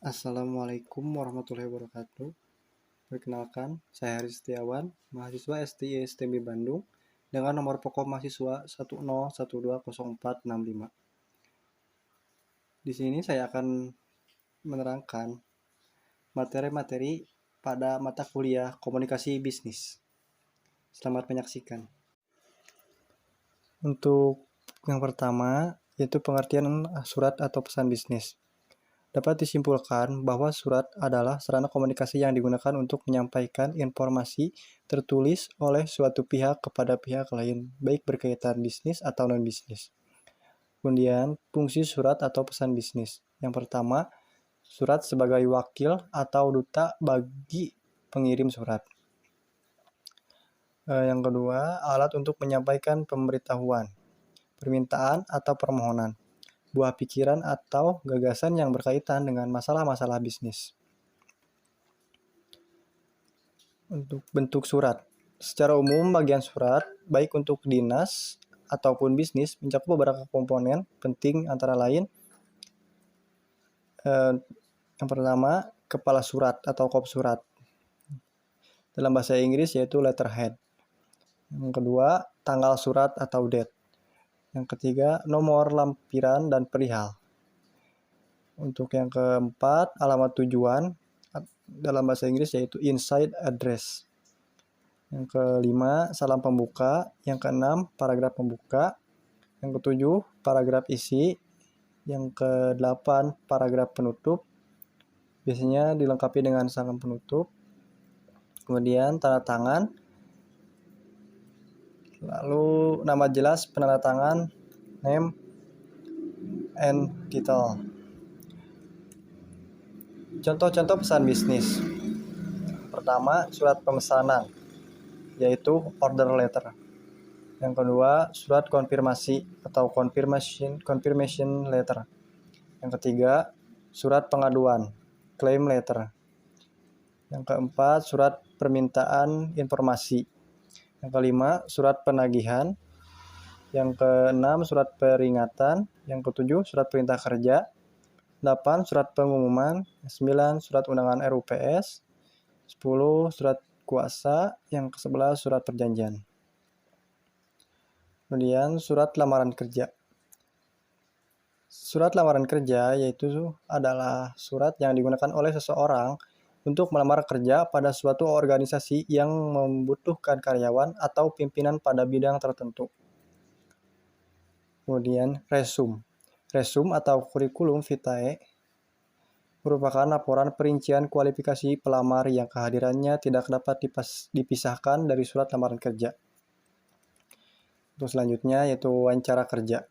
Assalamualaikum warahmatullahi wabarakatuh. Perkenalkan, saya Haris Setiawan, mahasiswa STI STB Bandung, dengan nomor pokok mahasiswa 101204045. Di sini saya akan menerangkan materi-materi pada mata kuliah Komunikasi Bisnis. Selamat menyaksikan. Untuk yang pertama, yaitu pengertian surat atau pesan bisnis. Dapat disimpulkan bahwa surat adalah sarana komunikasi yang digunakan untuk menyampaikan informasi tertulis oleh suatu pihak kepada pihak lain, baik berkaitan bisnis atau non-bisnis. Kemudian, fungsi surat atau pesan bisnis. Yang pertama, surat sebagai wakil atau duta bagi pengirim surat. Yang kedua, alat untuk menyampaikan pemberitahuan, permintaan atau permohonan, buah pikiran atau gagasan yang berkaitan dengan masalah-masalah bisnis. Untuk bentuk surat. Secara umum, bagian surat, baik untuk dinas ataupun bisnis, mencakup beberapa komponen penting antara lain. Yang pertama, kepala surat atau kop surat. Dalam bahasa Inggris yaitu letterhead. Yang kedua, tanggal surat atau date. Yang ketiga, nomor lampiran dan perihal. Untuk yang keempat, alamat tujuan dalam bahasa Inggris yaitu inside address. Yang kelima, salam pembuka. Yang keenam, paragraf pembuka. Yang ketujuh, paragraf isi. Yang kedelapan, paragraf penutup. Biasanya dilengkapi dengan salam penutup. Kemudian tanda tangan. Lalu nama jelas, penanda tangan, name, and title. Contoh-contoh pesan bisnis. Pertama, surat pemesanan, yaitu order letter. Yang kedua, surat konfirmasi atau confirmation letter. Yang ketiga, surat pengaduan, claim letter. Yang keempat, surat permintaan informasi. Yang kelima, surat penagihan. Yang keenam, surat peringatan. Yang ketujuh, surat perintah kerja. 8. Surat pengumuman. 9. Surat undangan RUPS. 10. Surat kuasa. Yang ke-11, surat perjanjian. Kemudian surat lamaran kerja. Surat lamaran kerja yaitu adalah surat yang digunakan oleh seseorang untuk melamar kerja pada suatu organisasi yang membutuhkan karyawan atau pimpinan pada bidang tertentu. Kemudian resume. Resume atau kurikulum vitae merupakan laporan perincian kualifikasi pelamar yang kehadirannya tidak dapat dipisahkan dari surat lamaran kerja. Untuk selanjutnya yaitu wawancara kerja.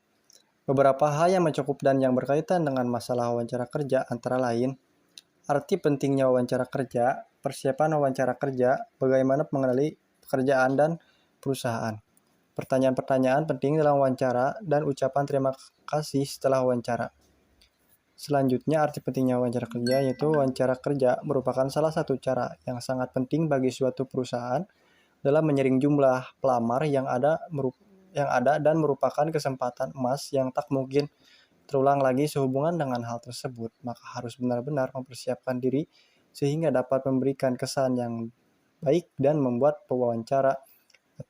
Beberapa hal yang mencakup dan yang berkaitan dengan masalah wawancara kerja antara lain arti pentingnya wawancara kerja, persiapan wawancara kerja, bagaimana mengenali pekerjaan dan perusahaan, pertanyaan-pertanyaan penting dalam wawancara, dan ucapan terima kasih setelah wawancara. Selanjutnya, arti pentingnya wawancara kerja yaitu wawancara kerja merupakan salah satu cara yang sangat penting bagi suatu perusahaan dalam menyaring jumlah pelamar yang ada dan merupakan kesempatan emas yang tak mungkin terulang lagi sehubungan dengan hal tersebut. Maka harus benar-benar mempersiapkan diri sehingga dapat memberikan kesan yang baik dan membuat pewawancara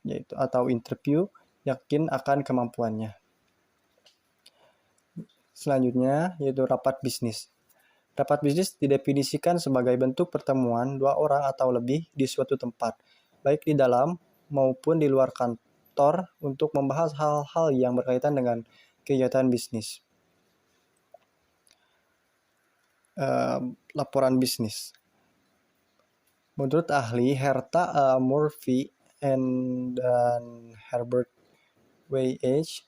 yaitu atau interview yakin akan kemampuannya. Selanjutnya yaitu rapat bisnis. Rapat bisnis didefinisikan sebagai bentuk pertemuan dua orang atau lebih di suatu tempat, baik di dalam maupun di luar kantor untuk membahas hal-hal yang berkaitan dengan kegiatan bisnis. Laporan bisnis. Menurut ahli Herta Murphy dan Herbert W.H.,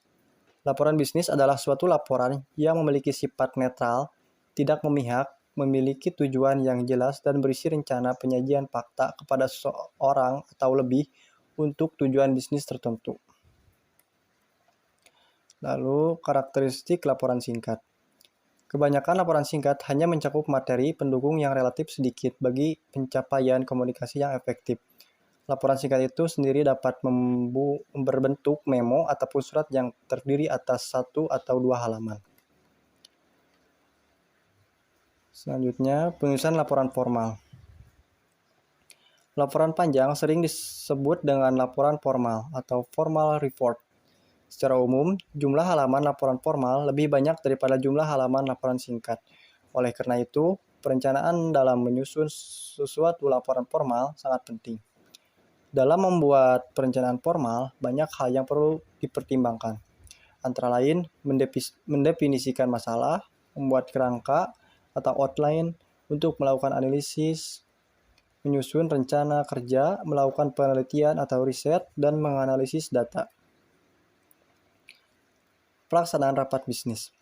laporan bisnis adalah suatu laporan yang memiliki sifat netral, tidak memihak, memiliki tujuan yang jelas, dan berisi rencana penyajian fakta kepada seseorang atau lebih untuk tujuan bisnis tertentu. Lalu, karakteristik laporan singkat. Kebanyakan laporan singkat hanya mencakup materi pendukung yang relatif sedikit bagi pencapaian komunikasi yang efektif. Laporan singkat itu sendiri dapat berbentuk memo ataupun surat yang terdiri atas 1 atau 2 halaman. Selanjutnya, penyusunan laporan formal. Laporan panjang sering disebut dengan laporan formal atau formal report. Secara umum, jumlah halaman laporan formal lebih banyak daripada jumlah halaman laporan singkat. Oleh karena itu, perencanaan dalam menyusun sesuatu laporan formal sangat penting. Dalam membuat perencanaan formal, banyak hal yang perlu dipertimbangkan. Antara lain, mendefinisikan masalah, membuat kerangka atau outline untuk melakukan analisis, menyusun rencana kerja, melakukan penelitian atau riset, dan menganalisis data. Pelaksanaan rapat bisnis.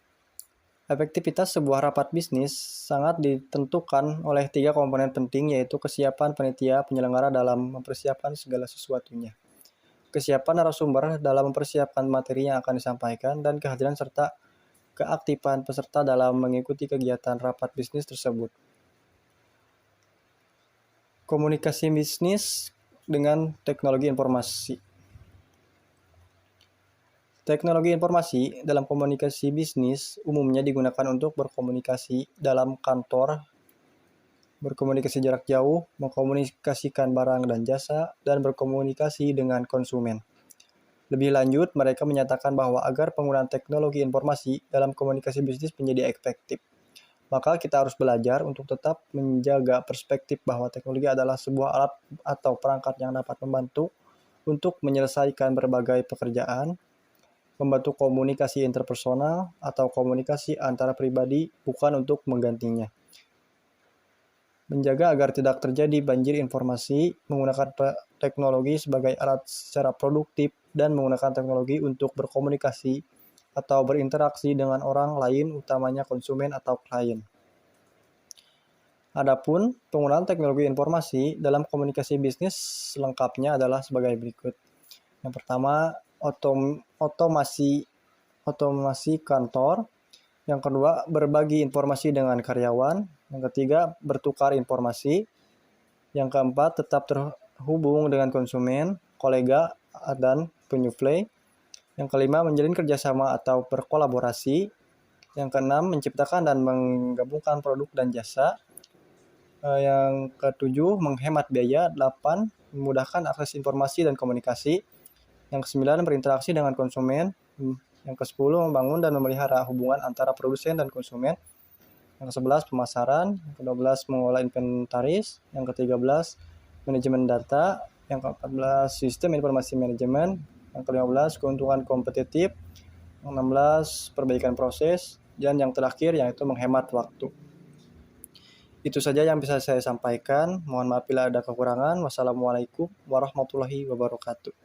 Efektivitas sebuah rapat bisnis sangat ditentukan oleh 3 komponen penting, yaitu kesiapan panitia penyelenggara dalam mempersiapkan segala sesuatunya, kesiapan narasumber dalam mempersiapkan materi yang akan disampaikan, dan kehadiran serta keaktifan peserta dalam mengikuti kegiatan rapat bisnis tersebut. Komunikasi bisnis dengan teknologi informasi. Teknologi informasi dalam komunikasi bisnis umumnya digunakan untuk berkomunikasi dalam kantor, berkomunikasi jarak jauh, mengkomunikasikan barang dan jasa, dan berkomunikasi dengan konsumen. Lebih lanjut, mereka menyatakan bahwa agar penggunaan teknologi informasi dalam komunikasi bisnis menjadi efektif, maka kita harus belajar untuk tetap menjaga perspektif bahwa teknologi adalah sebuah alat atau perangkat yang dapat membantu untuk menyelesaikan berbagai pekerjaan, membantu komunikasi interpersonal atau komunikasi antara pribadi, bukan untuk menggantinya. Menjaga agar tidak terjadi banjir informasi, menggunakan teknologi sebagai alat secara produktif, dan menggunakan teknologi untuk berkomunikasi atau berinteraksi dengan orang lain, utamanya konsumen atau klien. Adapun penggunaan teknologi informasi dalam komunikasi bisnis selengkapnya adalah sebagai berikut. Yang pertama, otomasi kantor. Yang kedua, berbagi informasi dengan karyawan. Yang ketiga, bertukar informasi. Yang keempat, tetap terhubung dengan konsumen, kolega, dan penyuplai. Yang kelima, menjalin kerjasama atau berkolaborasi. Yang keenam, menciptakan dan menggabungkan produk dan jasa. Yang ketujuh, menghemat biaya. 8, memudahkan akses informasi dan komunikasi. Yang ke-9, berinteraksi dengan konsumen. Yang ke-10, membangun dan memelihara hubungan antara produsen dan konsumen. Yang ke-11, pemasaran. Yang ke-12, mengelola inventaris. Yang ke-13, manajemen data. Yang ke-14, sistem informasi manajemen. Yang ke-15, keuntungan kompetitif. Yang ke-16, perbaikan proses. Dan yang terakhir, yaitu menghemat waktu. Itu saja yang bisa saya sampaikan. Mohon maaf bila ada kekurangan. Wassalamualaikum warahmatullahi wabarakatuh.